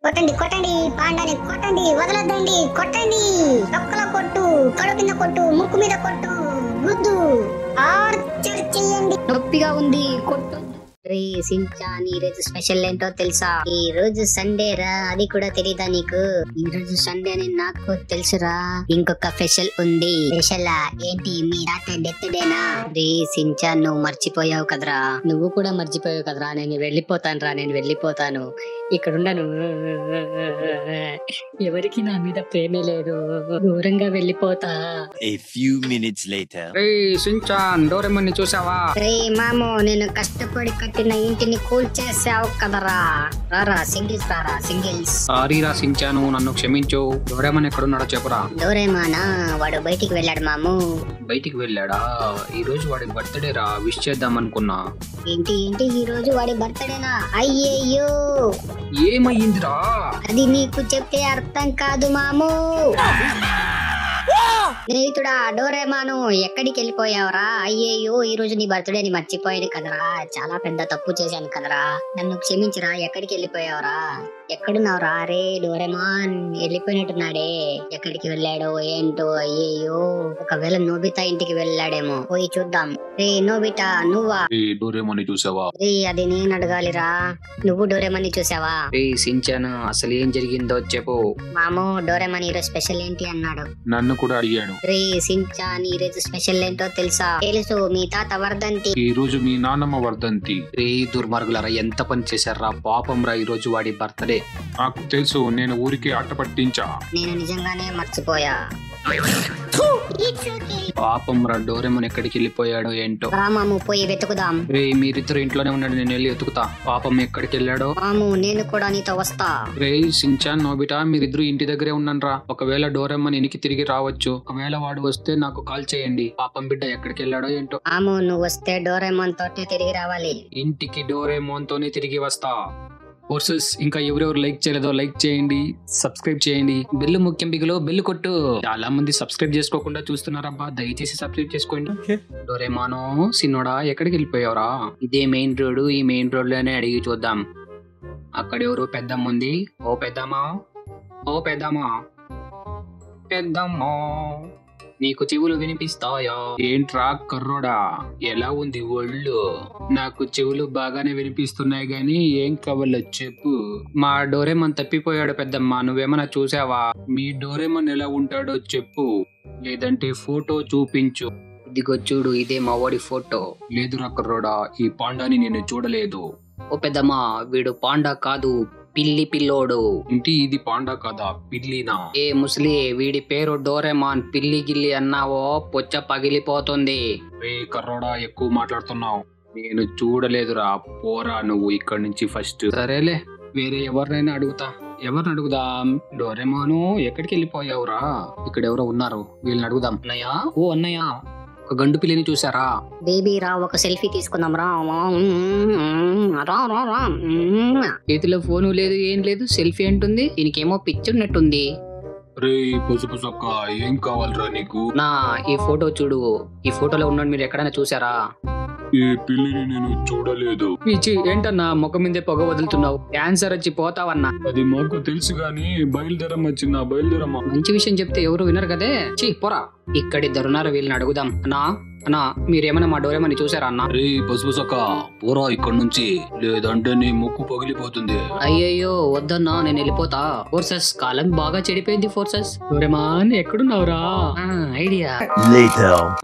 కొట్టండి కొట్టండి పాండాని కొట్టండి, వదలొద్దండి, కొట్టండి, తొక్కల కొట్టు, కడుపు కింద కొట్టు, ముక్కు మీద కొట్టు, గుద్దు, టార్చర్ చెయ్యండి. నొప్పిగా ఉంది, కొట్టు. రే సించాన్, ఈ రోజు స్పెషల్ ఏంటో తెలుసా? ఈ రోజు సండే రా, అది కూడా తెలీదా నీకు? ఈ రోజు సండే అని నాకు తెలుసురా. ఇంకొక స్పెషల్ ఉంది. స్పెషల్ ఏంటి? మీ తాత డెత్ డేనా? రే సించాన్, నువ్వు మర్చిపోయావు కదరా. నువ్వు కూడా మర్చిపోయావు కదరా. నేను వెళ్ళిపోతాను రా, నేను వెళ్ళిపోతాను. ఇక్కడుండను. ఎవరికి నా మీద ప్రేమే లేదు, దూరంగా వెళ్ళిపోతా. A few minutes later. Ray Shinchan, Doraemon ని చూసావా? రే మామో, నేను కష్టపడి కట్టిన ఇంటిని కూల్ చేసావు కదరా. రారా సింగిల్స్, రారా సింగిల్స్. సారీరా సించాను, నన్ను క్షమించు. డోరేమోన్ ఎక్కడున్నాడో చెప్పురా. డోరేమానా? వాడు బయటికి వెళ్ళాడు మాము. బయటికి వెళ్ళాడా? ఈ రోజు వాడి బర్త్డే రా, విష్ చేద్దాం అనుకున్నా. ఏంటి ఏంటి, ఈ రోజు వాడి బర్త్డేనా? అయ్యయ్యో, ఏమయ్యిందిరా? అది నీకు చెప్తే అర్థం కాదు మాము. స్నేహితుడా డోరేమాను, ఎక్కడికి వెళ్ళిపోయావురా? అయ్యయ్యో, ఈ రోజు నీ బర్త్డే అని మర్చిపోయాను కదరా. చాలా పెద్ద తప్పు చేశాను కదరా, నన్ను క్షమించరా. ఎక్కడికి వెళ్ళిపోయావురా? ఎక్కడున్నావురా? రే డోరేమాన్ వెళ్ళిపోయినట్టున్నాడే. ఎక్కడికి వెళ్ళాడో ఏంటో. అయ్యయ్యో, ఒకవేళ నోబితా ఇంటికి వెళ్ళాడేమో, పోయి చూద్దాం. రే నోబితా, నువ్వా? డోరేమోన్ చూసావా? రే అది నేను అడగాలిరా, నువ్వు డోరేమాన్ చూసావా? రే సించాన్, అసలు ఏం జరిగిందో చెప్పు. మామూ, డోరేమాన్ ఈరోజు స్పెషల్ ఏంటి అన్నాడు. నన్ను కూడా అడిగాడు. రే సించాన్, ఈ రోజు స్పెషల్ ఏంటో తెలుసా? తెలుసు, మీ తాత వర్ధంతి. ఈ రోజు మీ నాన్నమ్మ వర్ధంతి. రే దుర్మార్గులారా, ఎంత పని చేశారా, పాపం రా. ఈ రోజు వాడి బర్త్డే. నాకు తెలుసు, నేను ఊరికి ఆట పట్టించా. నేను నిజంగానే మర్చిపోయా. పాపం రా, డోరేమోన్ ఎక్కడికి వెళ్ళిపోయాడో ఏంటో. రామాము, పోయి వెతుకుదాం. రే మీరిద్దరు ఇంట్లోనే ఉన్నాడు, నేను వెళ్ళి వెతుకుతా. పాపం ఎక్కడికి వెళ్ళాడో. మాము, నేను కూడా నీతో వస్తా. రే సించాన్, నోబిటా, మీరిద్దరు ఇంటి దగ్గరే ఉన్నారా? ఒకవేళ డోరేమోన్ ఇంటికి తిరిగి రావచ్చు. ఒకవేళ వాడు వస్తే నాకు కాల్ చేయండి. పాపం బిడ్డ ఎక్కడికి వెళ్ళాడో ఏంటో. మాము, నువ్వు వస్తే డోరేమాన్ తోటి తిరిగి రావాలి. ఇంటికి డోరేమోన్ తోనే తిరిగి వస్తా. ఫోర్సెస్, ఇంకా ఎవరెవరు లైక్ చేయలేదో లైక్ చేయండి, సబ్స్క్రైబ్ చేయండి. బెల్లు ముఖ్యం, బిగులో బెల్లు కొట్టు. చాలా మంది సబ్స్క్రైబ్ చేసుకోకుండా చూస్తున్నారబ్బా, దయచేసి సబ్స్క్రైబ్ చేసుకోండి. డోరేమానో సిన్నోడా, ఎక్కడికి వెళ్ళిపోయావరా? ఇదే మెయిన్ రోడ్, ఈ మెయిన్ రోడ్ లోనే అడిగి చూద్దాం. అక్కడ ఎవరు పెద్దమ్మ ఉంది. ఓ పెద్దమ్మా, ఓ పెద్దమ్మా, పెద్దమ్మా, నీకు చెవులు వినిపిస్తాయా? ఏంట్రా కర్రోడా, ఎలా ఉంది ఒళ్ళు? నాకు చెవులు బాగానే వినిపిస్తున్నాయి గాని ఏం కావాలో చెప్పు. మా డోరేమోన్ తప్పిపోయాడు పెద్దమ్మా, నువ్వేమన్నా చూసావా? మీ డోరేమోన్ ఎలా ఉంటాడో చెప్పు, లేదంటే ఫోటో చూపించు. ఇదిగో చూడు, ఇదే మా వాడి ఫోటో. లేదురా కర్రోడా, ఈ పాండాని నేను చూడలేదు. ఓ పెద్దమ్మా, వీడు పాండా కాదు, పిల్లి పిల్లోడు. ఇంటి ఇది పాండా కదా, పిల్లినా? ఏ ముసలి, వీడి పేరు డోరేమాన్. పిల్లి గిల్లి అన్నావో పొచ్చ పగిలిపోతుంది. రే కర్రోడా, ఎక్కువ మాట్లాడుతున్నావు. నేను చూడలేదురా, పోరా నువ్వు ఇక్కడి నుంచి ఫస్ట్. సరేలే, వేరే ఎవరినైనా అడుగుతా. ఎవరిని అడుగుదాం? డోరేమాను, ఎక్కడికి వెళ్ళిపోయావురా? ఇక్కడ ఎవరో ఉన్నారు, వీళ్ళని అడుగుదాం. అన్నయ్య, ఓ అన్నయ్య, ఒక గండు పిల్లిని చూసారా? బేబీ రా, ఒక సెల్ఫీ తీసుకుందాం రా. చేతిలో ఫోను లేదు, ఏం లేదు, సెల్ఫీ అంటుంది. దీనికేమో పిచ్చున్నట్టుంది. రే పుసుపుసక్క, ఏం కావాలరా నీకు? నా ఈ ఫోటో చూడు, ఈ ఫోటోలో ఉన్నాడు, మీరు ఎక్కడైనా చూసారా? ఈ పిల్లిని నేను చూడలేదు. పిచ్చి ఏంటన్నా ముఖం మీదే పొగ వదులుతున్నావు? క్యాన్సర్ వచ్చి పోతావన్నా. అది మాకు తెలుసు గాని బయలుదేరమ్మా చిన్న, బయలుదేరమ్మా. మంచి విషయం చెప్తే ఎవరు వినరు కదే. చీ పోరా. ఇక్కడిద్దరున్నారు, వీళ్ళని అడుగుదాం. అన్నా అన్నా, మీరేమన్నా మా డోరేమోన్ చూసారా అన్న? రే పసుపుసక్క, పోరా ఇక్కడ నుంచి, లేదంటే నీ ముక్కు పగిలిపోతుంది. అయ్యయ్యో వద్దన్నా, నేను వెళ్ళిపోతా. ఫోర్సెస్, కాలం బాగా చెడిపోయింది. ఫోర్సెస్, డోరేమాన్ ఎక్కడున్నావురా? ఐడియా.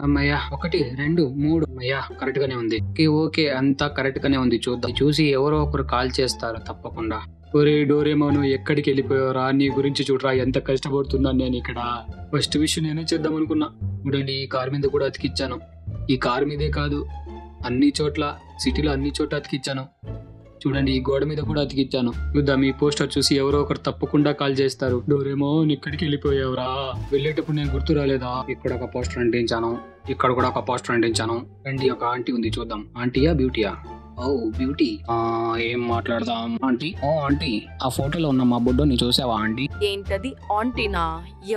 అమ్మయ్యా, 1 2 3. అమ్మయ్యా, కరెక్ట్ గానే ఉంది. ఓకే, అంతా కరెక్ట్ గానే ఉంది. చూద్దాం, చూసి ఎవరో ఒకరు కాల్ చేస్తారు తప్పకుండా. ఒరే డోరేమోన్, ఎక్కడికి వెళ్ళిపోయారా? నీ గురించి చూడరా, ఎంత కష్టపడుతున్నాను నేను ఇక్కడ. ఫస్ట్ విషయం నేనే చేద్దాం అనుకున్నా. చూడండి, ఈ కార్ మీద కూడా అతికిచ్చాను. ఈ కార్ మీదే కాదు, అన్ని చోట్ల, సిటీలో అన్ని చోట్ల అతికిచ్చాను. చూడండి, ఈ గోడ మీద కూడా అతికిచ్చాను. చూద్దాం, ఈ పోస్టర్ చూసి ఎవరో ఒకరు తప్పకుండా కాల్ చేస్తారు. డోరేమోన్, ఎక్కడికి వెళ్ళిపోయావురా? వెళ్ళేటప్పుడు నేను గుర్తు రాలేదా? ఇక్కడ ఒక పోస్టర్ అంటించాను, ఇక్కడ కూడా ఒక పోస్టర్ అంటించాను. రండి, ఒక ఆంటీ ఉంది, చూద్దాం. ఆంటీయా బ్యూటీయా? ఓ బ్యూటీ, ఏం మాట్లాడదాం ఆంటీ? ఓ ఆంటీ, ఆ ఫోటోలో ఉన్న మా బుడ్డోని చూసావా ఆంటీ? ఏంటది ఆంటీనా?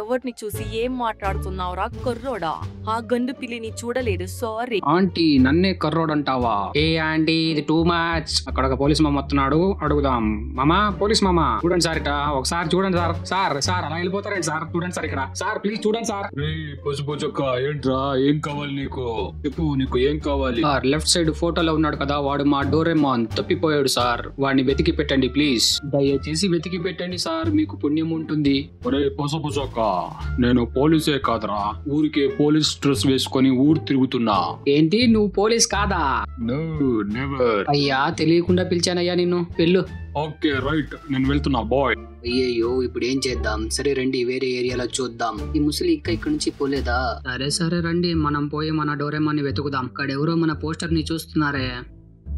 ఎవరిని చూసి ఏం మాట్లాడుతున్నావురా కర్రోడా? ఆ గండు పిల్లిని చూడలేదు, సారీ. ఆంటీ నన్నే కర్రోడంటావా? ఏ ఆంటీ, ఇది టూ మచ్. అక్కడ ఒక పోలీస్ మామ వస్తున్నాడు, అడుగుదాం. మామా, పోలీస్ మామ చూడండి సార్, ఇట ఒకసారి చూడండి సార్. సార్ సార్ అలా వెళ్ళిపోతారండి సార్, చూడండి సార్ ఇక్కడ. సార్ ప్లీజ్ చూడండి సార్. పసుపు చొక్క ఏంట్రా, ఏం కావాలి నీకు? చెప్పు, నీకు ఏం కావాలి? సార్ లెఫ్ట్ సైడ్ ఫోటోలో ఉన్నాడు కదా, వాడు మా డోరేమాన్. తప్పిపోయాడు సార్, వాడిని వెతికి పెట్టండి ప్లీజ్. దయచేసి వెతికి పెట్టండి సార్, మీకు పుణ్యం ఉంటుంది. ఒరే పసుపు చొక్క, నేను పోలీసే కాదురా, ఊరికే పోలీస్ డ్రెస్ వేసుకొని ఊరు తిరుగుతున్నా. ఏంటి, నువ్వు పోలీస్ కాదా? No never. అయ్యా తెలియకుండా పిలిచానయ్యా నిన్ను, వెళ్ళు. ఓకే రైట్, నేను వెళ్తున్నా బాయ్. అయ్యయ్యో, ఇప్పుడు ఏం చేద్దాం? సరే రండి, వేరే ఏరియాలో చూద్దాం. ఈ ముసలి ఇక్కడ నుంచి పోలేదా? సరే రండి, మనం పోయి మన డోరేమాన్ని వెతుకుదాం. అక్కడ ఎవరో మన పోస్టర్ ని చూస్తున్నారే.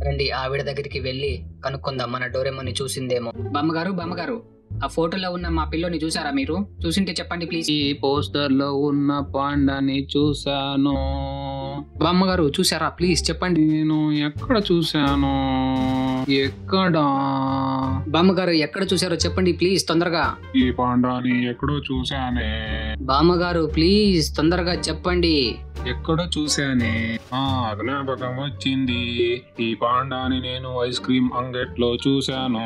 రండి, ఆవిడ దగ్గరికి వెళ్ళి కనుక్కుందాం, మన డోరేమాన్ని చూసిందేమో. బామ్మగారు, ఆ ఫోటోలో ఉన్న మా పిల్లోని చూసారా మీరు? చూసింటే చెప్పండి ప్లీజ్. ఈ పోస్టర్ లో ఉన్న పాండాని చూసాను. బామ్మగారు చూసారా? ప్లీజ్ చెప్పండి. నేను ఎక్కడ చూసాను? ఎక్కడా? బామ్మగారు ఎక్కడ చూసారో చెప్పండి ప్లీజ్, తొందరగా. ఈ పాండాని ఎక్కడో చూసానే. బామ్మగారు ప్లీజ్ తొందరగా చెప్పండి. ఎక్కడో చూసానే, జ్ఞాపకం వచ్చింది. ఈ పాండాని నేను ఐస్ క్రీమ్ అంగట్లో చూశాను.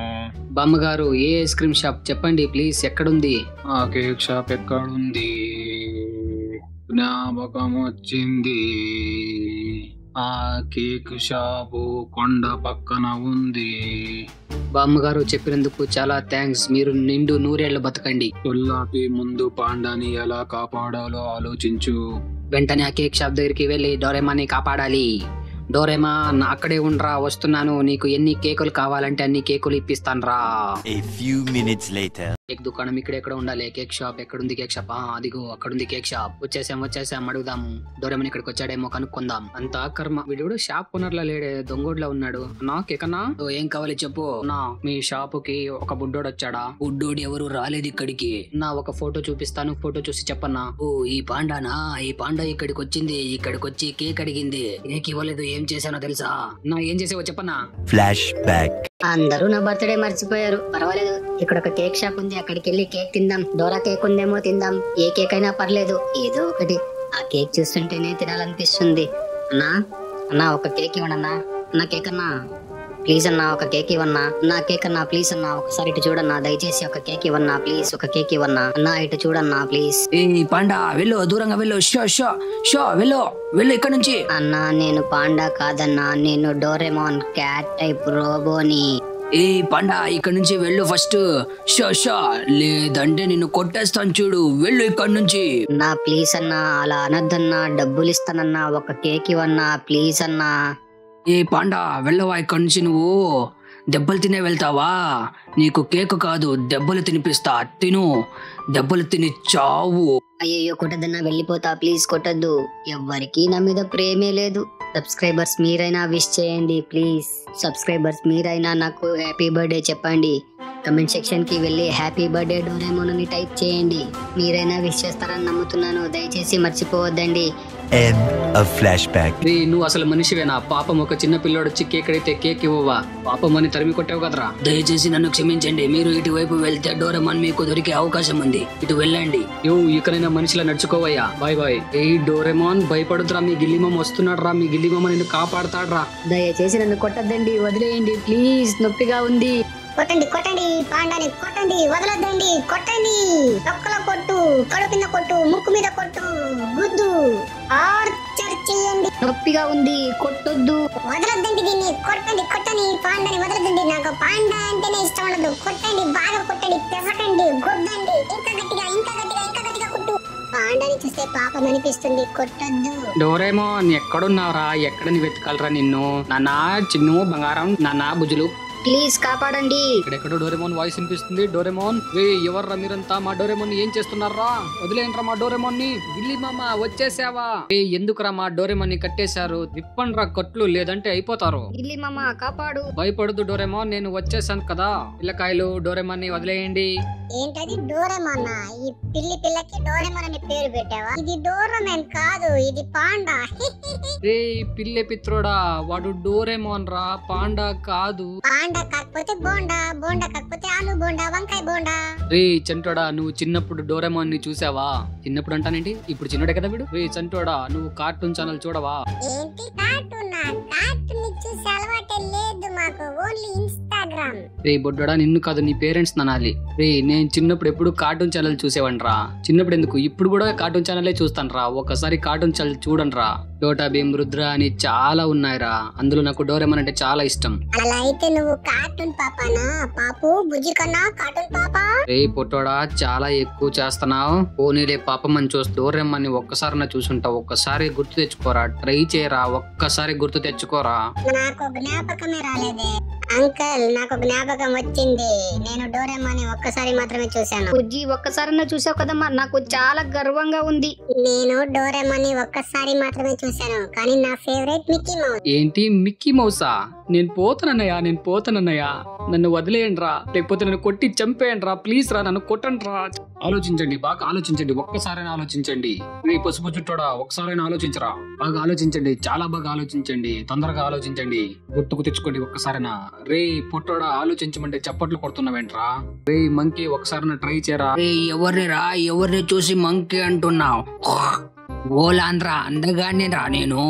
బామ్మగారు ఏ ఐస్ క్రీమ్ షాప్ చెప్పండి ప్లీజ్, ఎక్కడుంది? ఆ కేక్ షాప్ ఎక్కడుంది? జ్ఞాపకం వచ్చింది. ఆ కేక్ షాపు కొండ పక్కన ఉంది. బామ్మగారు చెప్పినందుకు చాలా థ్యాంక్స్. మీరు నిండు నూరేళ్లు బతకండి. తొల్లాపి ముందు పాండాని ఎలా కాపాడాలో ఆలోచించు. వెంటనే ఆ కేక్ షాప్ దగ్గరికి వెళ్ళి డోరేమాన్ని కాపాడాలి. డోరేమాన్ అక్కడే ఉండ్రా, వస్తున్నాను. నీకు ఎన్ని కేకులు కావాలంటే అన్ని కేకులు ఇప్పిస్తాను రా. A few minutes later. Cake దుకాణం ఇక్కడ ఎక్కడ ఉండాలి? కేక్ షాప్ ఎక్కడుంది? కేక్ షాప్ అదిగో అక్కడుంది కేక్ షాప్. వచ్చేసాం అడుగుదాం. డోరేమాన్ ఇక్కడికి వచ్చాడేమో కనుక్కుందాం. అంతా కర్మ, వీడు షాప్ ఓనర్ లా లేడే, దొంగోడ్లా ఉన్నాడు. నా కేక్ అన్నా, ఏం కావాలి చెప్పు. నా మీ షాప్ కి ఒక బుడ్డోడు వచ్చాడా? బుడ్డోడు ఎవరు రాలేదు ఇక్కడికి. నా ఒక ఫోటో చూపిస్తాను, ఫోటో చూసి చెప్పన్నా. ఓ ఈ పాండానా? ఈ పాండా ఇక్కడికి వచ్చింది, ఇక్కడికి వచ్చి కేక్ అడిగింది. కేక్ ఇవ్వలేదు. ఏం చేశానో తెలుసా? నా ఏం చేసావో చెప్పన్నా. Flash back. అందరూ నా బర్త్డే మర్చిపోయారు, పర్వాలేదు. ఇక్కడ ఒక కేక్ షాప్ ఉంది, అక్కడికి వెళ్ళి కేక్ తిందాం. డోరా కేక్ ఉందేమో తిందాం. ఏ కేక్ అయినా పర్లేదు, ఏదో ఒకటి. ఆ కేక్ చూస్తుంటేనే తినాలనిపిస్తుంది. అన్నా ఒక కేక్ ఇవ్వనన్నా. నా కేక్ అన్నా ప్లీజ్ అన్నా, ఒక కేక్ ఇవ్వన్నా. నా కేక్ అన్నా ప్లీజ్ అన్నా, ఒకసారి ఇటు చూడన్నా దయచేసి. ఒక కేక్ ఇవ్వన్నా ప్లీజ్, ఒక కేక్ ఇవ్వన్నా. అన్నా ఇటు చూడన్నా ప్లీజ్. ఏ పాండా వెళ్ళు, దూరంగా వెళ్ళు. షో వెళ్ళు ఇక్కడ నుంచి. అన్నా నేను పాండా కాదన్నా, నేను డోరేమాన్ క్యాట్ టైప్ రోబోని. ఏ పాండా ఇక్కడ నుంచి వెళ్ళు ఫస్ట్. షో లేదంటే నిన్ను కొట్టేస్తాను చూడు. వెళ్ళు ఇక్కడ నుంచి. నా ప్లీజ్ అన్నా, అలా అనద్దన్నా. డబ్బులు ఇస్తానన్నా, ఒక కేక్ ఇవ్వన్నా ప్లీజ్ అన్నా. ఏ పాండా వెళ్ళవా ఇక్కడ నుంచి. నువ్వు దెబ్బలు తినే వెళ్తావా? నీకు కేక్ కాదు, దెబ్బలు తినిపిస్తా. తిను, దెబ్బలు తిని చావు. అయ్యో కొట్టద్దన్నా, వెళ్ళిపోతా ప్లీజ్, కొట్టద్దు. ఎవ్వరికి నా మీద ప్రేమే లేదు. సబ్స్క్రైబర్స్ మీరైనా విష్ చేయండి ప్లీజ్. సబ్స్క్రైబర్స్ మీరైనా నాకు హ్యాపీ బర్త్డే చెప్పండి. కమెంట్ సెక్షన్ కి వెళ్ళి హ్యాపీ బర్త్డే డోరేమోన్ అని టైప్ చేయండి. మీరైనా విష్ చేస్తారని నమ్ముతున్నాను, దయచేసి మర్చిపోవద్దండి. End of flashback. నువ్వు అసలు మనిషివేనా? పాపం ఒక చిన్న పిల్లోడు వచ్చి కేక్ అడిగితే కేక్ ఇవ్వవా? పాపం అని తరిమి కొట్టావు కదరా. దయచేసి నన్ను క్షమించండి. మీరు ఇటువైపు వెళ్తే డోరేమాన్ మీకు దొరికే అవకాశం ఉంది. ఇటు వెళ్ళండి. ఇకనైనా మనిషిలా నడుచుకోవయ్యా. బాయ్. ఏ డోరేమాన్ భయపడుతురా, మీ గిల్లిమామ వస్తున్నాడు రా. మీ గిల్లిమామ నిన్ను కాపాడతాడ్రా. దయచేసి నన్ను కొట్టద్దండి, వదిలేయండి ప్లీజ్, నొప్పిగా ఉంది. కొట్టండి పాండాని కొట్టండి, వదలొద్దండి, కొట్టండి. తొక్కల కొట్టు, కడుపు కింద కొట్టు, ముక్కు మీద కొట్టు, గుద్దు, ఆర్చర్ చేయండి. నొప్పిగా ఉంది, కొట్టొద్దు. వదలొద్దండి దీన్ని, కొట్టండి పాండాని వదలొద్దండి. నాకు పాండా అంటేనే ఇష్టం ఉండదు. కొట్టండి, బాగా కొట్టండి, పెసకండి, గొద్దండి. ఇంకా గట్టిగా కొట్టు. పాండాని చూస్తే పాపం అనిపిస్తుంది, కొట్టొద్దు. డోరేమాన్ ఎక్కడున్నావురా? ఎక్కడని వెతకాలరా నిన్ను? నానా చిన్ను బంగారం, నానా బుజులు, ప్లీజ్ కాపాడండి. ఇక్కడెక్కడో డోరేమోన్ వాయిస్ వినిపిస్తుంది. డోరేమోన్, ఎవర్రా మీరంతా? మా డోరేమోన్ ని ఏం చేస్తున్నారా? వదిలేంట్రా మా డోరేమోన్ ని. గిల్లి మామ వచ్చేసావా? ఎందుకురా మా డోరేమోన్ ని కట్టేశారు? విప్పండ్రా కట్లు, లేదంటే అయిపోతారు. గిల్లి మామ కాపాడు. భయపడదు డోరేమోన్, నేను వచ్చేసాను కదా. పిల్లకాయలు డోరేమోన్ ని వదిలేయండి. ఏంటది డోరేమోన్? ఈ పిల్లకి డోరేమోన్ అని పేరు పెట్టావా? ఇది డోరేమోన్ కాదు, ఇది పాండా. రే పిల్లె పిత్రోడా, వాడు డోరేమోన్ రా, పాండా కాదు. పాండా కాకపోతే బోండా, బోండా కాకపోతే ఆలు బోండా, వంకాయ బోండా. రే చంటోడా, నువ్వు చిన్నప్పుడు డోరేమోన్ ని చూసావా? చిన్నప్పుడు అంటానేంటి, ఇప్పుడు చిన్నడే కదా వీడు. రే చంటోడా, నువ్వు కార్టూన్ ఛానల్ చూడవా? ఏంటి కార్టూన్? కార్టూన్ చూసే అలవాటే లేదు మాకు, ఓన్లీ ఇన్స్టాగ్రామ్. రే బొడ్డోడా, నిన్ను కాదు నీ పేరెంట్స్ ననాలి. రే నేను చిన్నప్పుడు ఎప్పుడు కార్టూన్ ఛానల్ చూసేవనరా. చిన్నప్పుడు ఎందుకు, ఇప్పుడు కూడా కార్టూన్ ఛానలే చూస్తానరా. ఒక్కసారి కార్టూన్ ఛానల్ చూడండిరా. డోటా భీమ్, రుద్ర అని చాలా ఉన్నాయిరా. అందులో నాకు డోరేమోన్ అంటే చాలా ఇష్టం. అలా అయితే నువ్వు కార్టూన్ పాపానా? పాపు బుజ్జి కన్నా కార్టూన్ పాపా? రే పొట్టోడా, చాలా ఎక్కువ చేస్తున్నావు. పోనీలే పాపం అని చూసి డోరేమోన్ ని ఒక్కసారి చూసుంటావు. ఒక్కసారి గుర్తు తెచ్చుకోరా, ట్రై చేయరా, ఒక్కసారి గుర్తు తెచ్చుకోరా. నాకు జ్ఞాపకమే రాలేదే అంకల్. నాకు జ్ఞాపకం వచ్చింది. నేను డోరేమోన్ ని ఒక్కసారి మాత్రమే చూశాను. బుజ్జి ఒక్కసారి చూసావు కదమ్మా, నాకు చాలా గర్వంగా ఉంది. నేను డోరేమోన్ ని ఒక్కసారి మాత్రమే చూశాను, కానీ నా ఫేవరెట్ మిక్కీ మౌస్. ఏంటి మిక్కీ మౌసా? నేను పోతానన్నయ్యా, నన్ను వదిలేయండి రా, లేకపోతే నన్ను కొట్టి చంపేయండి రా, ప్లీజ్ రా, నన్ను కొట్టండి రా. ఆలోచించండి, బాగా ఆలోచించండి, ఒక్కసారైనా ఆలోచించండి. నీ పసుపు చుట్టోడా, ఒక్కసారైనా ఆలోచించరా. బాగా ఆలోచించండి, చాలా బాగా ఆలోచించండి, తొందరగా ఆలోచించండి, గుర్తుకు తెచ్చుకోండి ఒక్కసారైనా. రే పొట్టోడా, ఆలోచించమంటే చప్పట్లు కొడుతున్నావేంట్రా? రే మంకీ, ఒకసారి ట్రై చేయరా. రే ఎవరిని చూసి మంకీ అంటున్నావు? ఓలాంధ్ర అందగానే రా, నేను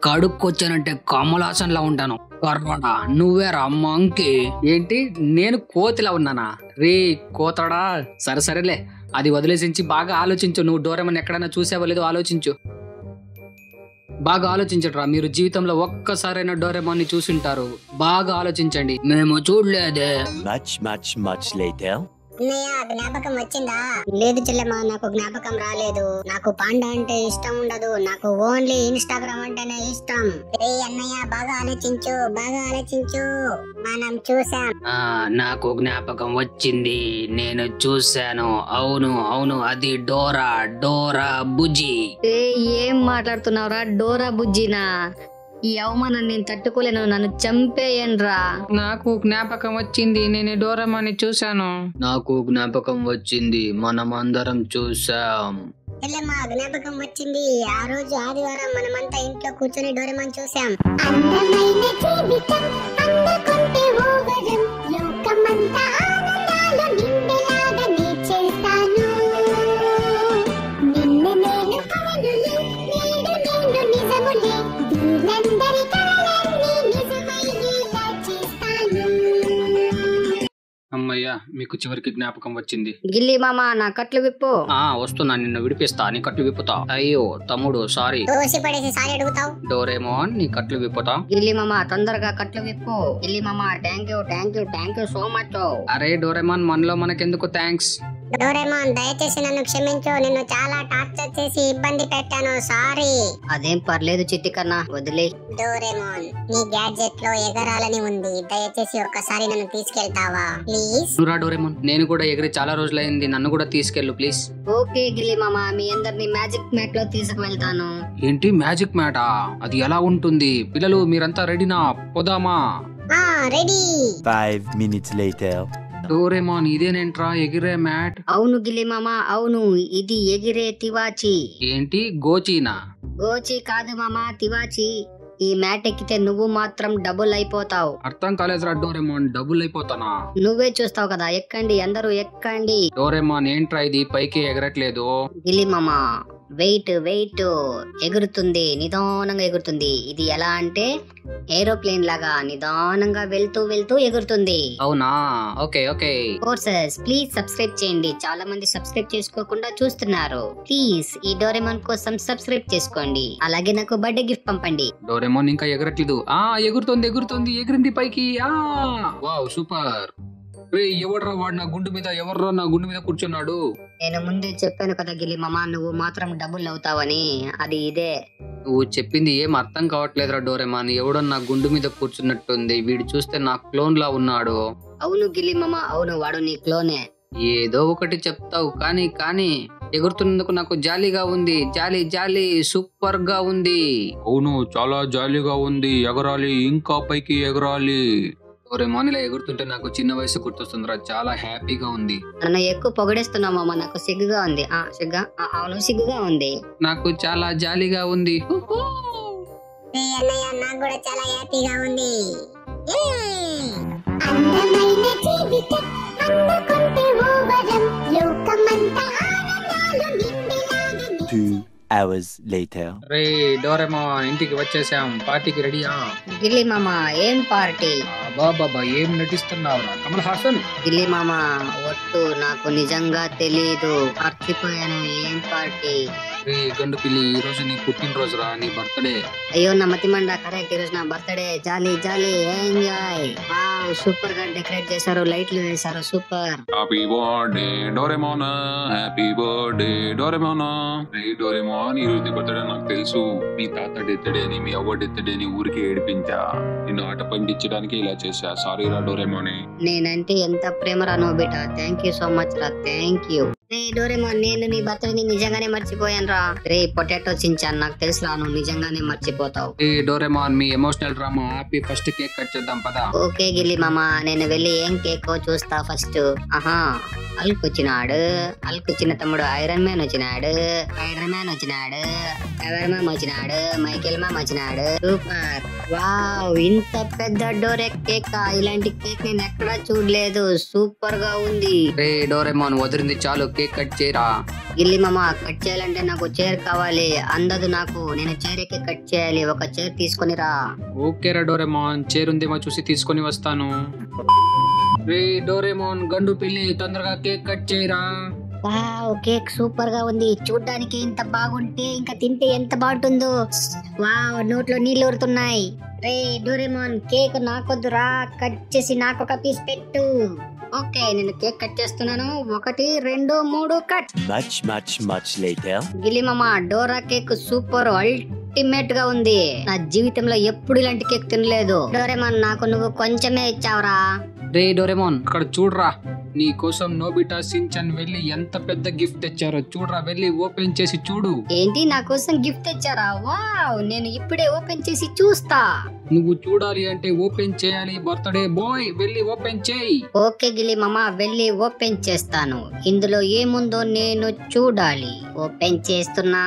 కడుక్కొచ్చానంటే కమలాసన్ లా ఉంటాను. కర్రోడా, నువ్వేరా మంకీ? ఏంటి నేను కోతిలా ఉన్నానా? రే కోతడా, సరేలే, అది వదిలేసించి బాగా ఆలోచించు. నువ్వు డోరేమోన్ ఎక్కడైనా చూసావో లేదో ఆలోచించు. బాగా ఆలోచించట్రా. మీరు జీవితంలో ఒక్కసారైనా డోరేమోన్ ని చూసింటారు. బాగా ఆలోచించండి. మేము చూడలేదే. Much later. అన్నయ్య, జ్ఞాపకం వచ్చిందా? లేదు చెల్లెమ్మా, నాకు జ్ఞాపకం రాలేదు. నాకు పాండా అంటే ఇష్టం ఉండదు, నాకు ఓన్లీ ఇన్స్టాగ్రామ్ అంటేనే ఇష్టం. రే అన్నయ్య, బాగా ఆలోచించు, మనం చూసాం. నాకు జ్ఞాపకం వచ్చింది, నేను చూశాను. అవును, అది డోరా బుజ్జి. ఏం మాట్లాడుతున్నావురా? డోరా బుజ్జినా? ఈ అవమానం నేను తట్టుకోలేను, నన్ను చంపేయండ్రా. నాకు జ్ఞాపకం వచ్చింది, నేను డోరేమోన్ ని చూశాను. నాకు జ్ఞాపకం వచ్చింది, మనం అందరం చూసాం. చెల్లెమ్మా, జ్ఞాపకం వచ్చింది. ఆ రోజు ఆదివారం మనమంతా ఇంట్లో కూర్చొని డోరేమోన్ చూసాం. అమ్మయ్యా, మీకు చివరికి జ్ఞాపకం వచ్చింది. గిల్లి మామ, నా కట్లు విప్పు. వస్తున్నా, నిన్ను విడిపిస్తా, నీ కట్లు విప్పుతా. అయ్యో తమ్ముడు, సారీ. దోసి పడేసి సారీ అడుగుతావు? డోరేమోన్, నీ కట్లు విప్పుతా. గిల్లి మామ, తొందరగా కట్లు విప్పు. గిల్లి మామ, థ్యాంక్ యూ సో మచ్. అరే డోరేమోన్, మనలో మనకెందుకు థ్యాంక్స్? డోరేమోన్, దయచేసి నన్ను క్షమించు. నిన్ను చాలా టార్చర్ చేసి ఇబ్బంది పెట్టాను, సారీ. అదేం పర్లేదు చిట్టి కన్నా, వదిలే. డోరేమోన్, నీ గ్యాడ్జెట్ లో ఎగరాలని ఉంది, దయచేసి ఒక్కసారి నన్ను తీసుకెళ్తావా ప్లీజ్? డోరేమోన్, నేను కూడా ఎగిరి చాలా రోజులైంది, నన్ను కూడా తీసుకెళ్ళు ప్లీజ్. ఓకే గిల్లి మామ, మీ అందరిని మ్యాజిక్ మ్యాట్ లో తీసుకువెళ్తాను. ఏంటి మ్యాజిక్ మ్యాటా? అది ఎలా ఉంటుంది? పిల్లలు మీరంతా రెడీనా? పోదామా? రెడీ. 5 minutes later. డోరేమోన్, ఇదేనేంట్రా ఎగిరే మ్యాట్? అవును గిల్లి మామ, అవును, ఇది ఎగిరే తివాచి. ఏంటి గోచీనా? గోచి కాదు మామ, తివాచి. ఈ మ్యాట్ ఎక్కితే నువ్వు మాత్రం డబుల్ అయిపోతావు. అర్థం కాలేదురా డోరేమోన్, డబుల్ అయిపోతానా? నువ్వే చూస్తావు కదా, ఎక్కండి, అందరూ ఎక్కండి. డోరేమోన్, ఏంట్రా ఇది పైకి ఎగరట్లేదు? గిల్లి మామ, వెయిట్ ఎగురుతుంది, నిదానంగా ఎగురుతుంది. ఇది ఎలా అంటే ఏరోప్లేన్ లాగా నిదానంగా వెళ్తూ ఎగురుతుంది. అవునా? ఓకే. కోర్సెస్, ప్లీజ్ సబ్స్క్రైబ్ చేయండి. చాలా మంది సబ్స్క్రైబ్ చేసుకోకుండా చూస్తున్నారు. ప్లీజ్ ఈ డోరేమోన్ కోసం సబ్స్క్రైబ్ చేసుకోండి. అలాగే నాకు బర్త్డే గిఫ్ట్ పంపండి. డోరేమోన్ ఇంకా ఎగరట్లేదు. ఎగురుతుంది, ఎగిరింది పైకి. Wow, super. రే ఎవర్రా వాడు నా గుండు మీద కూర్చున్నాడు? నేను ముందే చెప్పాను కదా గిల్లి మామ, నువ్వు మాత్రం డబుల్ అవుతావని. అది ఇదే. నువ్వు చెప్పింది ఏం అర్థం కావట్లేదురా డోరేమోన్. ఎవడో నా గుండు మీద కూర్చున్నట్టుంది. వీడు చూస్తే నా క్లోన్ లా ఉన్నాడు. అవును గిల్లి మామ, అవును, వాడు నీ క్లోనే. ఏదో ఒకటి చెప్తావు కానీ ఎగురుతున్నందుకు నాకు జాలీగా ఉంది. జాలీ సూపర్ గా ఉంది. అవును, చాలా జాలీగా ఉంది. ఎగరాలి, ఇంకా పైకి ఎగరాలి. డోరేమాన్ ఇలా ఎగురుతుంటే నాకు చిన్న వయసు గుర్తొస్తుందిరా, చాలా హ్యాపీగా ఉంది. నన్ను ఎక్కువ పొగిడేస్తున్నావు మామ, నాకు సిగ్గుగా ఉంది. అవును సిగ్గుగా ఉంది. నాకు చాలా జాలీగా ఉంది. అన్నయ్య నాకు కూడా చాలా హ్యాపీగా ఉంది. Two hours later. రే డోరేమాన్, ఇంటికి వచ్చేసాం, పార్టీకి రెడీయా? గిల్లి మామ ఏం పార్టీ? బాబా ఏం నటిస్తున్నావురా కమల్ హాసన్? గిల్లి మామ ఒట్టు, నాకు నిజంగా తెలీదు, మర్చిపోయాను. ఏం పార్టీ? రే గండు పిల్లి, ఈ రోజు నీ పుట్టినరోజురా, నీ బర్త్డే. అయ్యో నా మతిమండ, కరెక్ట్, ఈరోజు నా బర్త్డే. జాలీ జాలీ ఎంజాయ్. వావ్, సూపర్ గా డెకరేట్ చేశారు, లైట్లు వేశారు, super. Happy birthday Doraemon, happy birthday Doraemon. Doraemon, ఈ రోజు బర్త్డే నాకు తెలుసు. మీ తాత డెత్ డే అని, మీ అవ్వ డెత్ డే అని ఊరికి ఏడిపించా. నిన్ను ఆట పండించడానికి ఇలా చేశా. సారీ రా డోరేమోన్. నేనంటే ఎంత ప్రేమరా నోబిటా, థ్యాంక్ యూ సో మచ్ రా, థ్యాంక్ యూ. రే డోరేమోన్, నేను నీ బర్త్డే నిజంగానే మర్చిపోయాను రా. రే పొటాటో చించాను, నాకు తెలుసు రా నువ్వు నిజంగానే మర్చిపోతావు. ఏ డోరేమాన్, మీ ఎమోషనల్ డ్రామా ఆపి ఫస్ట్ కేక్ కట్ చేద్దాం పదా. ఓకే గిల్లి మామ, నేను వెళ్ళి ఏం కేక్ చూస్తా ఫస్ట్. అల్క్ వచ్చినాడు, అల్క్ వచ్చిన తమ్ముడు ఐరన్ మ్యాన్ వచ్చినాడు, స్పైడర్ మ్యాన్ వచ్చినాడు, ఎవర్ మ్యామ్ వచ్చినాడు, మైకేల్ మ్యామ్ వచ్చినాడు. సూపర్. వావ్, ఇంత పెద్ద డోరే కేక్, ఇలాంటి కేక్ నేను ఎక్కడా చూడలేదు, సూపర్ గా ఉంది. రే డోరేమాన్, వదిలింది చాలు, కేక్ కట్ చేయరా. గిల్లి మామ, కట్ చేయాలంటే నాకు చైర్ కావాలి, అందదు నాకు. నేను చైర్ ఎక్కి కట్ చేయాలి, ఒక చైర్ తీసుకొని రా. ఓకే రా డోరేమాన్, చైర్ ఉందేమో చూసి తీసుకొని వస్తాను. రే డోరేమాన్, గండు పిల్లి, తొందరగా కేక్ కట్ చేయరా. వావ్, కేక్ సూపర్ గా ఉంది, చూడ్డానికి ఇంత బాగుంటే ఇంకా తింటే ఎంత బాగుంటుందో. వావ్, నోట్లో నీళ్లు ఊరుతున్నాయి. రే డోరేమోన్, కేక్ నాకొద్దురా, కట్ చేసి నాకు ఒక పీస్ పెట్టు. ఓకే, నేను కేక్ కట్ చేస్తున్నాను. 1 2 3 కట్. Much later. గిల్లి మామ, డోరా కేక్ సూపర్ అల్టిమేట్ గా ఉంది. నా జీవితంలో ఎప్పుడు ఇలాంటి కేక్ తినలేదు. డోరేమోన్, నాకు నువ్వు కొంచెమే ఇచ్చావురా. రే డోరేమాన్, అక్కడ చూడరా, నీ కోసం నోబిటా సించన్ వెళ్ళి ఎంత పెద్ద గిఫ్ట్ తెచ్చారో చూడరా, వెళ్ళి ఓపెన్ చేసి చూడు. ఏంటి, నా కోసం గిఫ్ట్ తెచ్చారా? వావ్, నేను ఇప్పుడే ఓపెన్ చేసి చూస్తా. నువ్వు చూడాలి అంటే ఓపెన్ చేయాలి బర్త్డే బాయ్, వెళ్ళి ఓపెన్ చేయి. ఓకే గిలి మామ, వెళ్ళి ఓపెన్ చేస్తాను. ఇందులో ఏముందో నేను చూడాలి. ఓపెన్ చేస్తున్నా.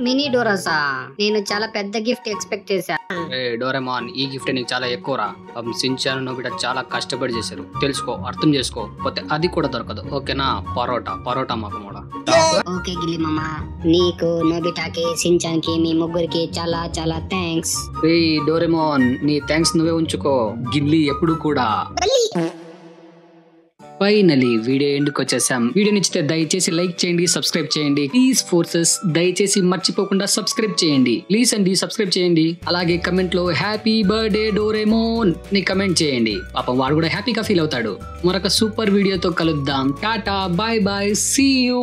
మినీ డోరాసా? నేను చాలా పెద్ద గిఫ్ట్ ఎక్స్పెక్ట్ చేశా. డోరేమాన్, ఈ గిఫ్ట్ నీకు చాలా ఎక్కువరా. సించాన్ నోబిటా చాలా కష్టపడి చేశారు, తెలుసుకో, అర్థం చేసుకో, పోతే అది కూడా దొరకదు. ఓకేనా? పరోటా మాకు కూడా. ఓకే గిలి మామ, నీకు, నోబిటాకి, సించాన్ కి, మీ ముగ్గురికి చాలా చాలా థ్యాంక్స్. డోరేమాన్, నీ థ్యాంక్స్ నువ్వే ఉంచుకో, గిల్లి ఎప్పుడు కూడా. ఫైనలీ వీడియో ఎండ్కి వచ్చేసాం. వీడియో నచ్చితే దయచేసి లైక్ చేయండి, సబ్స్క్రైబ్ చేయండి. ప్లీజ్ ఫోర్సెస్, దయచేసి మర్చిపోకుండా సబ్స్క్రైబ్ చేయండి. ప్లీజ్ అండి, సబ్స్క్రైబ్ చేయండి. అలాగే కమెంట్ లో హ్యాపీ బర్త్డే డోరేమోన్ ని కమెంట్ చేయండి. పాపం వాడు కూడా హ్యాపీగా ఫీల్ అవుతాడు. మరొక సూపర్ వీడియోతో కలుద్దాం. Tata, bye bye, see you.